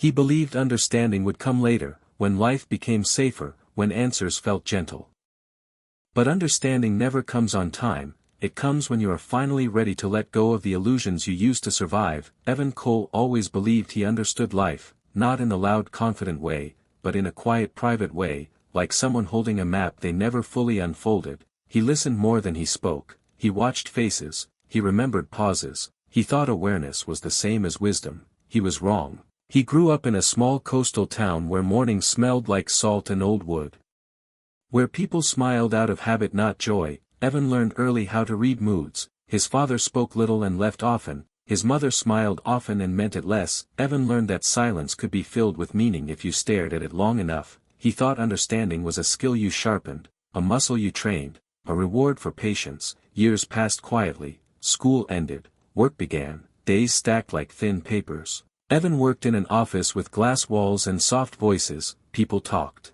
He believed understanding would come later, when life became safer, when answers felt gentle. But understanding never comes on time, it comes when you are finally ready to let go of the illusions you used to survive. Evan Cole always believed he understood life, not in a loud confident way, but in a quiet private way, like someone holding a map they never fully unfolded. He listened more than he spoke, he watched faces, he remembered pauses, he thought awareness was the same as wisdom. He was wrong. He grew up in a small coastal town where mornings smelled like salt and old wood. Where people smiled out of habit not joy. Evan learned early how to read moods. His father spoke little and left often, his mother smiled often and meant it less. Evan learned that silence could be filled with meaning if you stared at it long enough. He thought understanding was a skill you sharpened, a muscle you trained, a reward for patience. Years passed quietly, school ended, work began, days stacked like thin papers. Evan worked in an office with glass walls and soft voices. People talked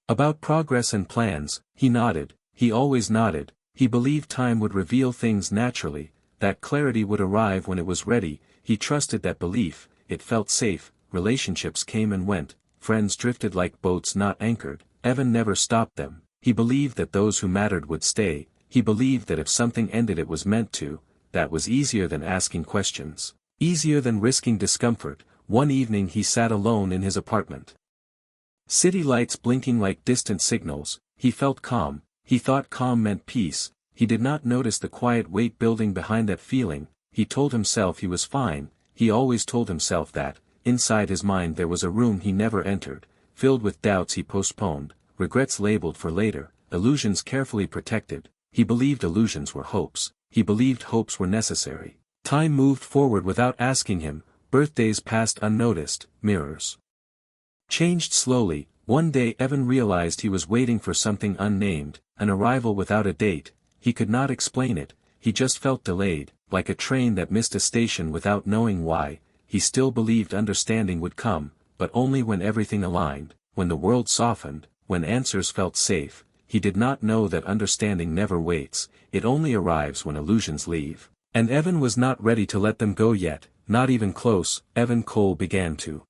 about progress and plans. He nodded, he always nodded. He believed time would reveal things naturally, that clarity would arrive when it was ready. He trusted that belief, it felt safe. Relationships came and went, friends drifted like boats not anchored. Evan never stopped them. He believed that those who mattered would stay. He believed that if something ended it was meant to. That was easier than asking questions, easier than risking discomfort. One evening he sat alone in his apartment. City lights blinking like distant signals. He felt calm. He thought calm meant peace. He did not notice the quiet weight building behind that feeling. He told himself he was fine. He always told himself that. Inside his mind there was a room he never entered, filled with doubts he postponed, regrets labeled for later, illusions carefully protected. He believed illusions were hopes. He believed hopes were necessary. Time moved forward without asking him. Birthdays passed unnoticed. Mirrors changed slowly. One day Evan realized he was waiting for something unnamed, an arrival without a date. He could not explain it, he just felt delayed, like a train that missed a station without knowing why. He still believed understanding would come, but only when everything aligned, when the world softened, when answers felt safe. He did not know that understanding never waits, it only arrives when illusions leave. And Evan was not ready to let them go yet, not even close. Evan Cole began to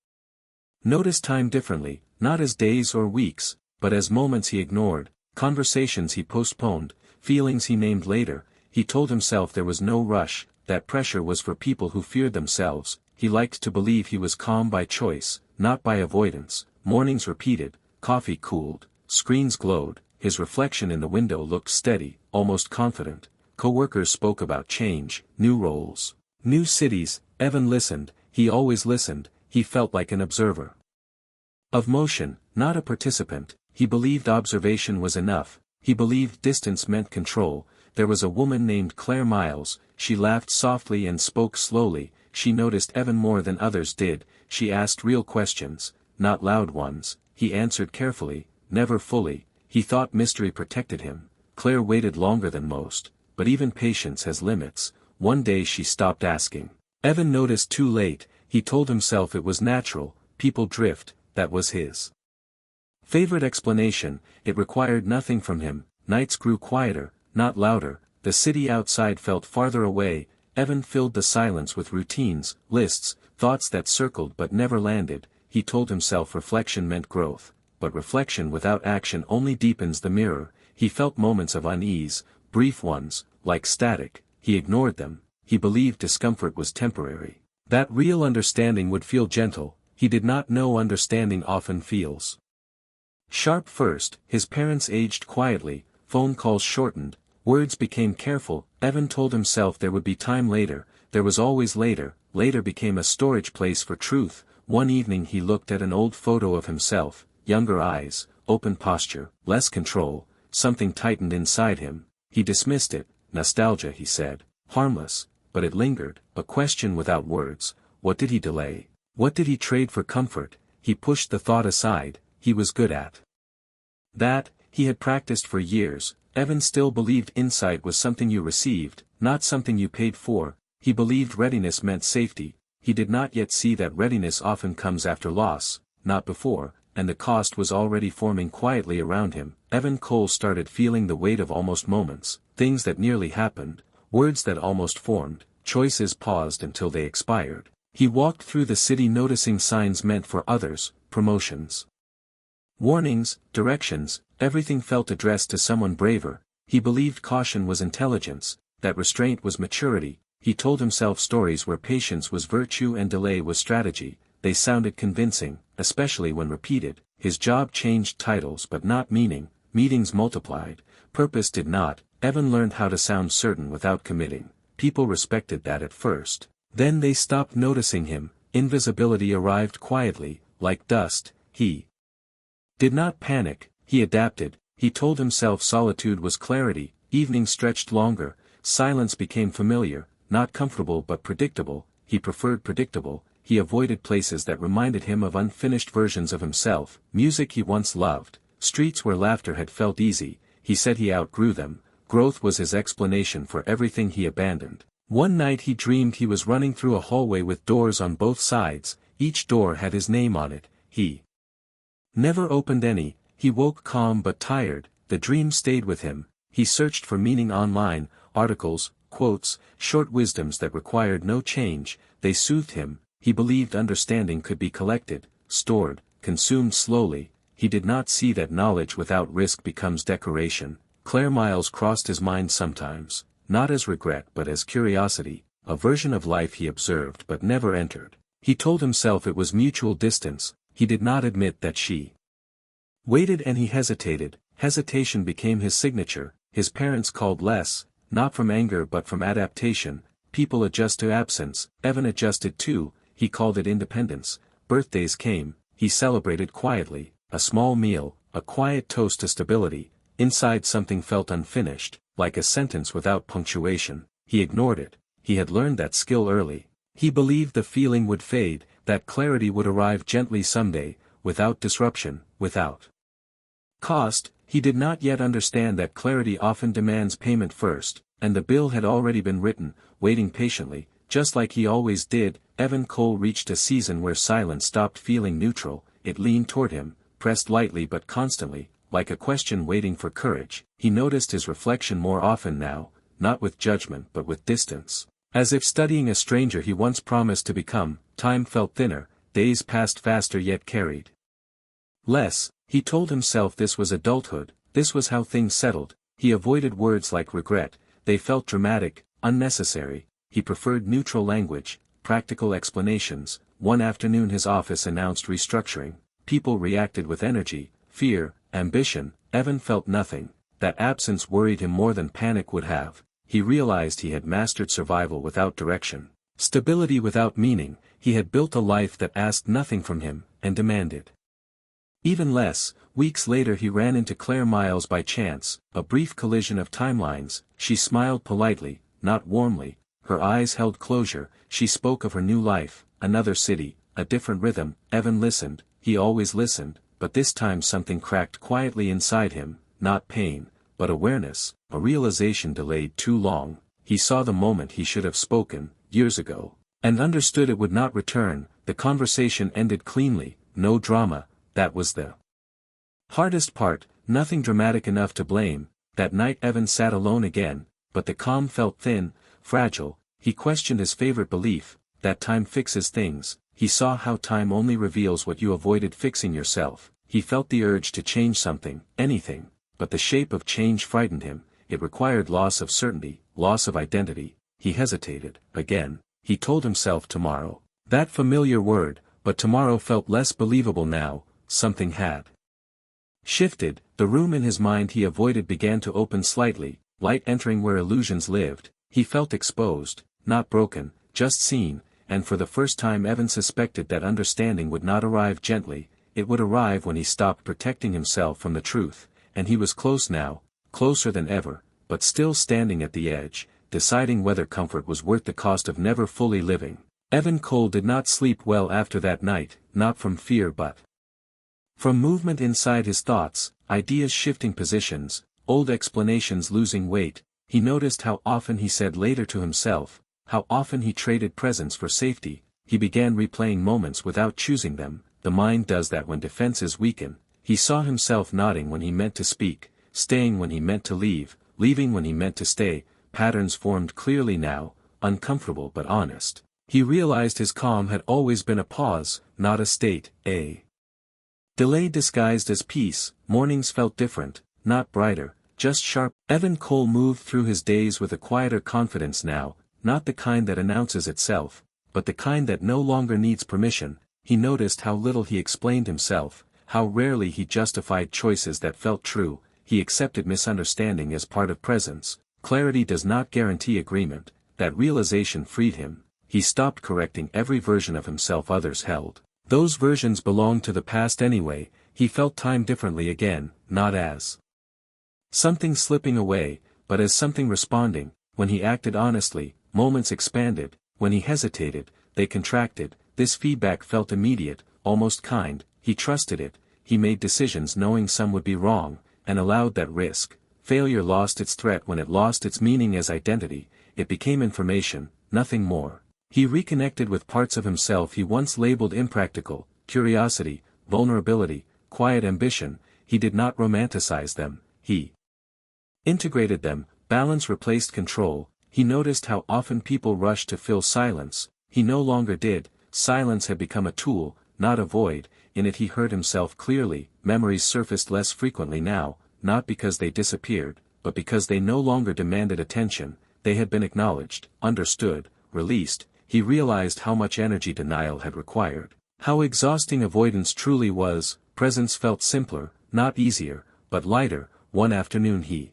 notice time differently, not as days or weeks, but as moments he ignored, conversations he postponed, feelings he named later. He told himself there was no rush, that pressure was for people who feared themselves. He liked to believe he was calm by choice, not by avoidance. Mornings repeated, coffee cooled, screens glowed, his reflection in the window looked steady, almost confident. Coworkers spoke about change, new roles, new cities. Evan listened, he always listened, he felt like an observer of motion, not a participant. He believed observation was enough, he believed distance meant control. There was a woman named Claire Miles, she laughed softly and spoke slowly. She noticed Evan more than others did. She asked real questions, not loud ones. He answered carefully, never fully. He thought mystery protected him. Claire waited longer than most, but even patience has limits. One day she stopped asking. Evan noticed too late. He told himself it was natural, people drift, that was his favorite explanation. It required nothing from him. Nights grew quieter, not louder. The city outside felt farther away. Evan filled the silence with routines, lists, thoughts that circled but never landed. He told himself reflection meant growth, but reflection without action only deepens the mirror. He felt moments of unease, brief ones, like static. He ignored them. He believed discomfort was temporary, that real understanding would feel gentle. He did not know understanding often feels sharp first. His parents aged quietly, phone calls shortened, words became careful. Evan told himself there would be time later. There was always later. Later became a storage place for truth. One evening he looked at an old photo of himself, younger eyes, open posture, less control. Something tightened inside him. He dismissed it. Nostalgia, he said. Harmless, but it lingered, a question without words. What did he delay? What did he trade for comfort? He pushed the thought aside. He was good at that. He had practiced for years. Evan still believed insight was something you received, not something you paid for. He believed readiness meant safety. He did not yet see that readiness often comes after loss, not before, and the cost was already forming quietly around him. Evan Cole started feeling the weight of almost moments, things that nearly happened, words that almost formed, choices paused until they expired. He walked through the city noticing signs meant for others, promotions, warnings, directions, everything felt addressed to someone braver. He believed caution was intelligence, that restraint was maturity. He told himself stories where patience was virtue and delay was strategy. They sounded convincing, especially when repeated. His job changed titles but not meaning, meetings multiplied, purpose did not. Evan learned how to sound certain without committing. People respected that at first. Then they stopped noticing him. Invisibility arrived quietly, like dust. He did not panic, he adapted. He told himself solitude was clarity. Evenings stretched longer, silence became familiar, not comfortable but predictable. He preferred predictable. He avoided places that reminded him of unfinished versions of himself. Music he once loved, streets where laughter had felt easy. He said he outgrew them. Growth was his explanation for everything he abandoned. One night he dreamed he was running through a hallway with doors on both sides. Each door had his name on it. He never opened any. He woke calm but tired. The dream stayed with him. He searched for meaning online, articles, quotes, short wisdoms that required no change. They soothed him. He believed understanding could be collected, stored, consumed slowly. He did not see that knowledge without risk becomes decoration. Claire Miles crossed his mind sometimes, not as regret but as curiosity, a version of life he observed but never entered. He told himself it was mutual distance. He did not admit that she waited and he hesitated. Hesitation became his signature. His parents called less, not from anger but from adaptation. People adjust to absence. Evan adjusted too. He called it independence. Birthdays came. He celebrated quietly. A small meal, a quiet toast to stability. Inside something felt unfinished, like a sentence without punctuation. He ignored it. He had learned that skill early. He believed the feeling would fade, that clarity would arrive gently someday, without disruption, without cost. He did not yet understand that clarity often demands payment first, and the bill had already been written, waiting patiently, just like he always did. Evan Cole reached a season where silence stopped feeling neutral. It leaned toward him, pressed lightly but constantly, like a question waiting for courage. He noticed his reflection more often now, not with judgment but with distance. As if studying a stranger he once promised to become. Time felt thinner, days passed faster yet carried less. He told himself this was adulthood, this was how things settled. He avoided words like regret. They felt dramatic, unnecessary. He preferred neutral language, practical explanations. One afternoon his office announced restructuring. People reacted with energy, fear, ambition. Evan felt nothing. That absence worried him more than panic would have. He realized he had mastered survival without direction, stability without meaning. He had built a life that asked nothing from him, and demanded even less. Weeks later he ran into Claire Miles by chance, a brief collision of timelines. She smiled politely, not warmly. Her eyes held closure. She spoke of her new life, another city, a different rhythm. Evan listened. He always listened, but this time something cracked quietly inside him, not pain, but awareness, a realization delayed too long. He saw the moment he should have spoken, years ago, and understood it would not return. The conversation ended cleanly, no drama. That was the hardest part, nothing dramatic enough to blame. That night Evan sat alone again, but the calm felt thin, fragile. He questioned his favorite belief, that time fixes things. He saw how time only reveals what you avoided fixing yourself. He felt the urge to change something, anything, but the shape of change frightened him. It required loss of certainty, loss of identity. He hesitated. Again, he told himself tomorrow. That familiar word, but tomorrow felt less believable now. Something had shifted. The room in his mind he avoided began to open slightly, light entering where illusions lived. He felt exposed, not broken, just seen, and for the first time Evan suspected that understanding would not arrive gently. It would arrive when he stopped protecting himself from the truth, and he was close now, closer than ever, but still standing at the edge, deciding whether comfort was worth the cost of never fully living. Evan Cole did not sleep well after that night, not from fear but from movement inside his thoughts, ideas shifting positions, old explanations losing weight. He noticed how often he said later to himself, how often he traded presence for safety. He began replaying moments without choosing them. The mind does that when defenses weaken. He saw himself nodding when he meant to speak, staying when he meant to leave, leaving when he meant to stay. Patterns formed clearly now, uncomfortable but honest. He realized his calm had always been a pause, not a state, a delay disguised as peace. Mornings felt different, not brighter, just sharp. Evan Cole moved through his days with a quieter confidence now, not the kind that announces itself, but the kind that no longer needs permission. He noticed how little he explained himself, how rarely he justified choices that felt true. He accepted misunderstanding as part of presence. Clarity does not guarantee agreement. That realization freed him. He stopped correcting every version of himself others held. Those versions belonged to the past anyway. He felt time differently again, not as something slipping away, but as something responding. When he acted honestly, moments expanded. When he hesitated, they contracted. This feedback felt immediate, almost kind. He trusted it. He made decisions knowing some would be wrong, and allowed that risk. Failure lost its threat when it lost its meaning as identity. It became information, nothing more. He reconnected with parts of himself he once labeled impractical: curiosity, vulnerability, quiet ambition. He did not romanticize them, he integrated them. Balance replaced control. He noticed how often people rushed to fill silence. He no longer did. Silence had become a tool, not a void. In it he heard himself clearly. Memories surfaced less frequently now, not because they disappeared, but because they no longer demanded attention. They had been acknowledged, understood, released. He realized how much energy denial had required, how exhausting avoidance truly was. Presence felt simpler, not easier, but lighter. One afternoon he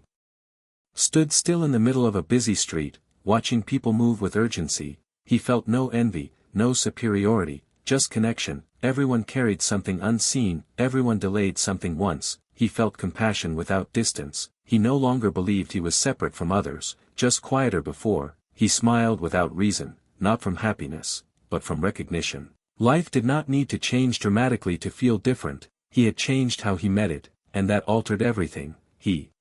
stood still in the middle of a busy street, watching people move with urgency. He felt no envy, no superiority, just connection. Everyone carried something unseen, everyone delayed something once. He felt compassion without distance. He no longer believed he was separate from others, just quieter before. He smiled without reason, not from happiness, but from recognition. Life did not need to change dramatically to feel different. He had changed how he met it, and that altered everything. He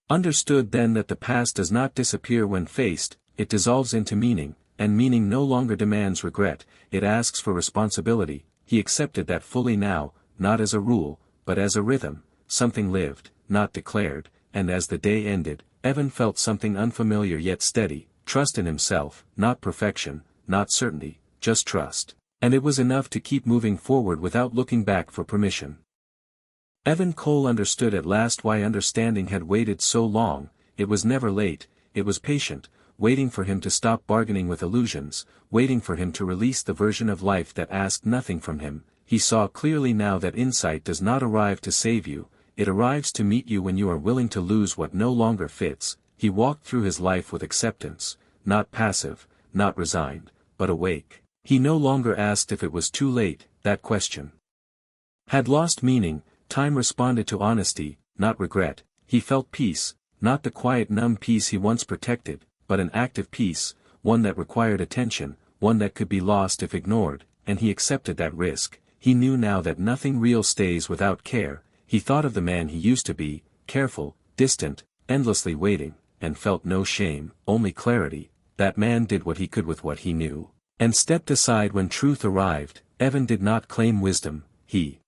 understood then that the past does not disappear when faced, it dissolves into meaning, and meaning no longer demands regret, it asks for responsibility. He accepted that fully now, not as a rule, but as a rhythm, something lived, not declared. And as the day ended, Evan felt something unfamiliar yet steady, trust in himself, not perfection, not certainty, just trust. And it was enough to keep moving forward without looking back for permission. Evan Cole understood at last why understanding had waited so long. It was never late, it was patient, waiting for him to stop bargaining with illusions, waiting for him to release the version of life that asked nothing from him. He saw clearly now that insight does not arrive to save you, it arrives to meet you when you are willing to lose what no longer fits. He walked through his life with acceptance, not passive, not resigned, but awake. He no longer asked if it was too late. That question had lost meaning. Time responded to honesty, not regret. He felt peace, not the quiet numb peace he once protected, but an active peace, one that required attention, one that could be lost if ignored, and he accepted that risk. He knew now that nothing real stays without care. He thought of the man he used to be, careful, distant, endlessly waiting, and felt no shame, only clarity. That man did what he could with what he knew, and stepped aside when truth arrived. Evan did not claim wisdom, he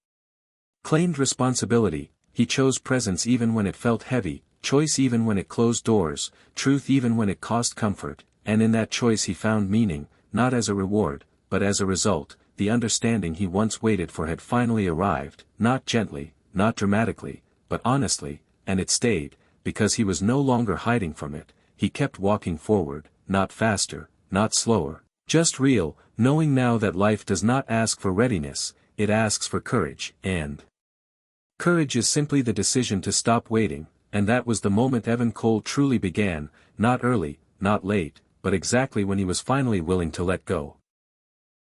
claimed responsibility. He chose presence even when it felt heavy, choice even when it closed doors, truth even when it cost comfort, and in that choice he found meaning, not as a reward, but as a result. The understanding he once waited for had finally arrived, not gently, not dramatically, but honestly, and it stayed, because he was no longer hiding from it. He kept walking forward, not faster, not slower, just real, knowing now that life does not ask for readiness, it asks for courage, and courage is simply the decision to stop waiting. And that was the moment Evan Cole truly began, not early, not late, but exactly when he was finally willing to let go.